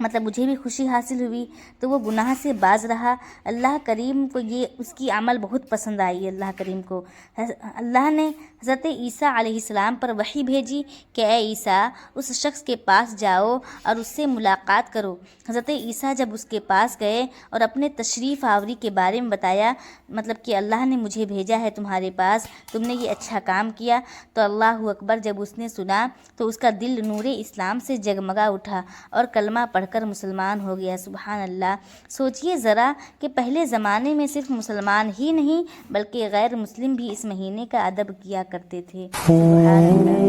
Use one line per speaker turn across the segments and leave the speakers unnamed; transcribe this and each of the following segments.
مطلب مجھے بھی خوشی حاصل ہوئی، تو وہ گناہ سے باز رہا۔ اللہ کریم کو یہ اس کی عمل بہت پسند آئی۔ اللہ کریم کو اللہ نے حضرت عیسیٰ علیہ السلام پر وحی بھیجی کہ اے عیسیٰ، اس شخص کے پاس جاؤ اور اس سے ملاقات کرو۔ حضرت عیسیٰ جب اس کے پاس گئے اور اپنے تشریف آوری کے بارے میں بتایا، مطلب کہ اللہ نے مجھے بھیجا ہے تمہارے پاس، تم نے یہ اچھا کام کیا، تو اللہ اکبر جب اس نے سنا تو اس کا دل نور اسلام سے جگمگا اٹھا اور کلمہ پڑھ کر مسلمان ہو گیا۔ سبحان اللہ! سوچئے ذرا کہ پہلے زمانے میں صرف مسلمان ہی نہیں بلکہ غیر مسلم بھی اس مہینے کا ادب کیا کرتے تھے۔ سبحان اللہ!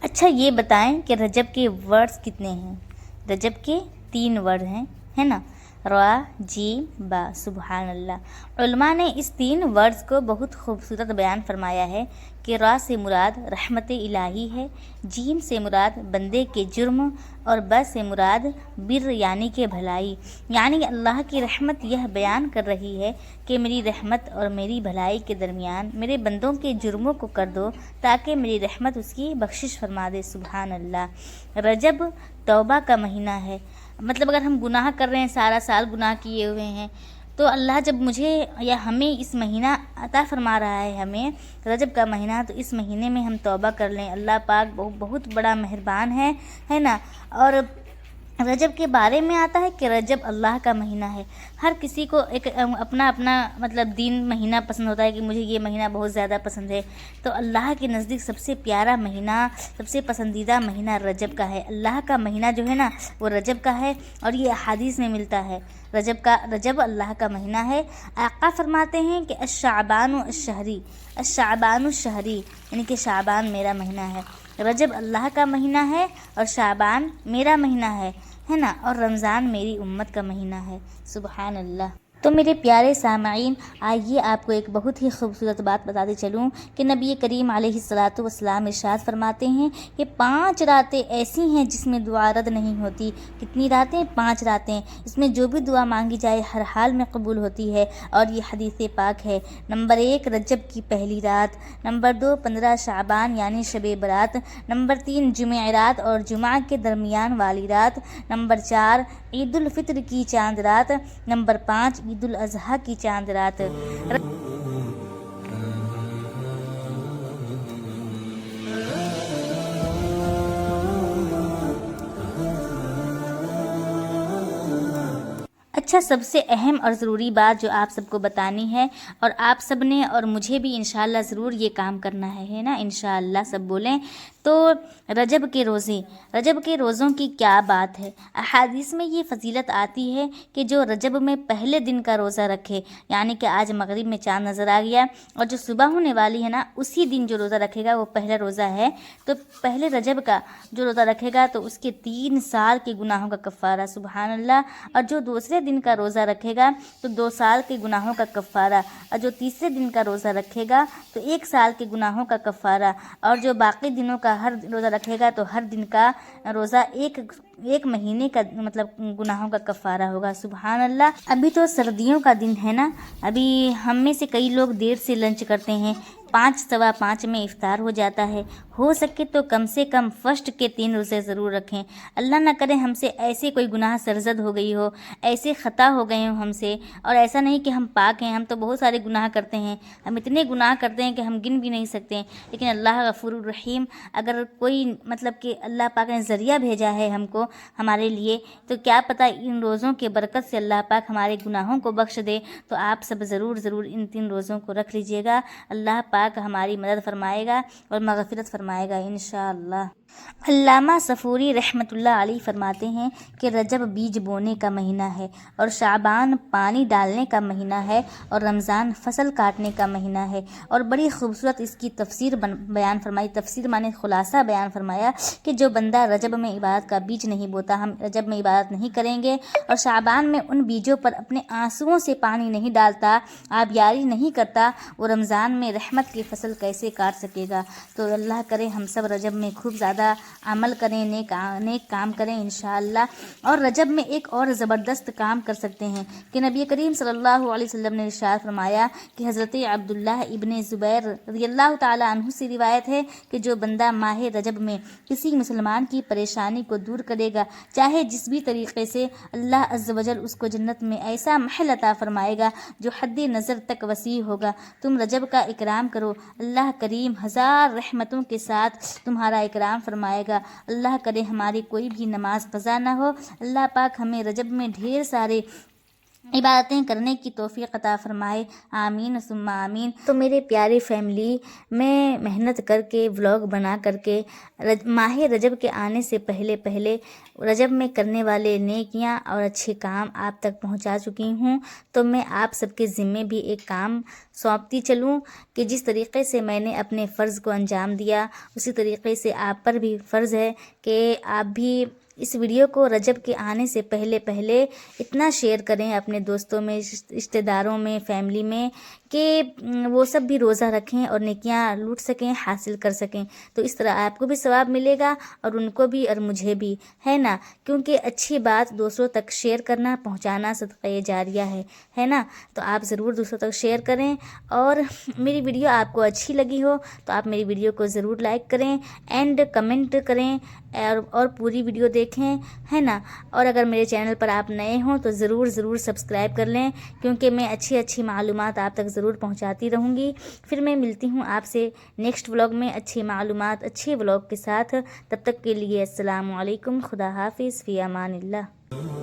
اچھا یہ بتائیں کہ رجب کے ورڈز کتنے ہیں؟ رجب کے 3 ورڈ ہیں، ہے نا؟ را، جیم، با۔ سبحان اللہ! علماء نے اس 3 ورڈز کو بہت خوبصورت بیان فرمایا ہے کہ را سے مراد رحمت الہی ہے، جیم سے مراد بندے کے جرم، اور با سے مراد بر یعنی کہ بھلائی۔ یعنی اللہ کی رحمت یہ بیان کر رہی ہے کہ میری رحمت اور میری بھلائی کے درمیان میرے بندوں کے جرموں کو کر دو تاکہ میری رحمت اس کی بخشش فرما دے۔ سبحان اللہ! رجب توبہ کا مہینہ ہے۔ مطلب اگر ہم گناہ کر رہے ہیں، سارا سال گناہ کیے ہوئے ہیں، تو اللہ جب مجھے یا ہمیں اس مہینہ عطا فرما رہا ہے، ہمیں رجب کا مہینہ، تو اس مہینے میں ہم توبہ کر لیں۔ اللہ پاک بہت بڑا مہربان ہے نا۔ اور رجب کے بارے میں آتا ہے کہ رجب اللہ کا مہینہ ہے۔ ہر کسی کو ایک اپنا اپنا مطلب دین مہینہ پسند ہوتا ہے کہ مجھے یہ مہینہ بہت زیادہ پسند ہے، تو اللہ کے نزدیک سب سے پیارا مہینہ، سب سے پسندیدہ مہینہ رجب کا ہے۔ اللہ کا مہینہ جو ہے نا وہ رجب کا ہے، اور یہ احادیث میں ملتا ہے۔ رجب اللہ کا مہینہ ہے۔ آقا فرماتے ہیں کہ الشعبان الشہری، الشعبان الشہری، یعنی کہ شعبان میرا مہینہ ہے۔ رجب اللہ کا مہینہ ہے اور شعبان میرا مہینہ ہے نا، اور رمضان میری امت کا مہینہ ہے۔ سبحان اللہ! تو میرے پیارے سامعین، آئیے آپ کو ایک بہت ہی خوبصورت بات بتاتے چلوں کہ نبی کریم علیہ الصلاۃ ارشاد فرماتے ہیں کہ 5 راتیں ایسی ہیں جس میں دعا رد نہیں ہوتی۔ کتنی راتیں؟ 5 راتیں۔ اس میں جو بھی دعا مانگی جائے ہر حال میں قبول ہوتی ہے، اور یہ حدیث پاک ہے۔ نمبر 1 رجب کی پہلی رات، نمبر 2 15 شعبان یعنی شب برات، نمبر 3 جمعرات اور جمعہ کے درمیان والی رات، نمبر 4 عید الفطر کی چاند رات، نمبر 5 عید الاضحیٰ کی چاند رات۔ اچھا، سب سے اہم اور ضروری بات جو آپ سب کو بتانی ہے، اور آپ سب نے اور مجھے بھی انشاءاللہ ضرور یہ کام کرنا ہے نا، انشاءاللہ سب بولیں تو رجب کے روزے، رجب کے روزوں کی کیا بات ہے؟ احادیث میں یہ فضیلت آتی ہے کہ جو رجب میں پہلے دن کا روزہ رکھے، یعنی کہ آج مغرب میں چاند نظر آ گیا اور جو صبح ہونے والی ہے نا، اسی دن جو روزہ رکھے گا وہ پہلا روزہ ہے، تو پہلے رجب کا جو روزہ رکھے گا تو اس کے 3 سال کے گناہوں کا کفارہ۔ سبحان اللہ! اور جو دوسرے دن کا روزہ رکھے گا تو 2 سال کے گناہوں کا کفارہ، اور جو تیسرے دن کا روزہ رکھے گا تو 1 سال کے گناہوں کا کفارہ، اور جو باقی دنوں کا ہر روزہ رکھے گا تو ہر دن کا روزہ ایک مہینے کا مطلب گناہوں کا کفارہ ہوگا۔ سبحان اللہ! ابھی تو سردیوں کا دن ہے نا، ابھی ہم میں سے کئی لوگ دیر سے لنچ کرتے ہیں، 5 سوا 5 میں افطار ہو جاتا ہے۔ ہو سکے تو کم سے کم فرسٹ کے 3 روزے ضرور رکھیں۔ اللہ نہ کرے ہم سے ایسے کوئی گناہ سرزد ہو گئی ہو، ایسے خطا ہو گئے ہوں ہم سے، اور ایسا نہیں کہ ہم پاک ہیں، ہم تو بہت سارے گناہ کرتے ہیں، ہم اتنے گناہ کرتے ہیں کہ ہم گن بھی نہیں سکتے، لیکن اللہ غفور الرحیم، اگر کوئی مطلب کہ اللہ پاک نے ذریعہ بھیجا ہے ہم کو ہمارے لیے، تو کیا پتہ ان روزوں کے برکت سے اللہ پاک ہمارے گناہوں کو بخش دے۔ تو آپ سب ضرور ان 3 روزوں کو رکھ لیجئے گا، اللہ پاک ہماری مدد فرمائے گا اور مغفرت فرمائے گا انشاءاللہ۔ علامہ صفوری رحمۃ اللہ علیہ فرماتے ہیں کہ رجب بیج بونے کا مہینہ ہے، اور شعبان پانی ڈالنے کا مہینہ ہے، اور رمضان فصل کاٹنے کا مہینہ ہے۔ اور بڑی خوبصورت اس کی تفسیر بیان فرمائی، تفسیر مانے خلاصہ بیان فرمایا کہ جو بندہ رجب میں عبادت کا بیج نہیں بوتا، ہم رجب میں عبادت نہیں کریں گے، اور شعبان میں ان بیجوں پر اپنے آنسوؤں سے پانی نہیں ڈالتا، آبیاری نہیں کرتا، وہ رمضان میں رحمت کی فصل کیسے کاٹ سکے گا؟ تو اللہ کرے ہم سب رجب میں خوب زیادہ زیادہ عمل کریں، نیک کام کریں انشاءاللہ. اور رجب میں ایک اور زبردست کام کر سکتے ہیں کہ نبی کریم صلی اللہ علیہ وسلم نے ارشاد فرمایا کہ حضرت عبداللہ ابن زبیر رضی اللہ تعالی عنہ سے روایت ہے کہ جو بندہ ماہ رجب میں کسی مسلمان کی پریشانی کو دور کرے گا، چاہے جس بھی طریقے سے، اللہ عز و جل اس کو جنت میں ایسا محل عطا فرمائے گا جو حد نظر تک وسیع ہوگا. تم رجب کا اکرام کرو، اللہ کریم ہزار رحمتوں کے ساتھ تمہارا اکرام فرمائے گا. اللہ کرے ہماری کوئی بھی نماز قضا نہ ہو. اللہ پاک ہمیں رجب میں ڈھیر سارے عبادتیں کرنے کی توفیق عطا فرمائے. آمین ثم آمین. تو میرے پیارے فیملی، میں محنت کر کے ولاگ بنا کر کے ماہ رجب کے آنے سے پہلے رجب میں کرنے والے نیکیاں اور اچھے کام آپ تک پہنچا چکی ہوں. تو میں آپ سب کے ذمے بھی ایک کام سونپتی چلوں کہ جس طریقے سے میں نے اپنے فرض کو انجام دیا، اسی طریقے سے آپ پر بھی فرض ہے کہ آپ بھی اس ویڈیو کو رجب کے آنے سے پہلے اتنا شیئر کریں اپنے دوستوں میں، رشتہ داروں میں، فیملی میں، کہ وہ سب بھی روزہ رکھیں اور نیکیاں لوٹ سکیں، حاصل کر سکیں. تو اس طرح آپ کو بھی ثواب ملے گا اور ان کو بھی اور مجھے بھی، ہے نا؟ کیونکہ اچھی بات دوسروں تک شیئر کرنا، پہنچانا صدقہ جاریہ ہے نا؟ تو آپ ضرور دوسروں تک شیئر کریں. اور میری ویڈیو آپ کو اچھی لگی ہو تو آپ میری ویڈیو کو ضرور لائک کریں اینڈ کمنٹ کریں اور پوری ویڈیو دیکھیں، ہے نا؟ اور اگر میرے چینل پر آپ نئے ہوں تو ضرور سبسکرائب کر لیں، کیونکہ میں اچھی معلومات آپ تک ضرور پہنچاتی رہوں گی. پھر میں ملتی ہوں آپ سے نیکسٹ ولاگ میں اچھی معلومات، اچھے ولاگ کے ساتھ. تب تک کے لیے السلام علیکم، خدا حافظ، فی امان اللہ.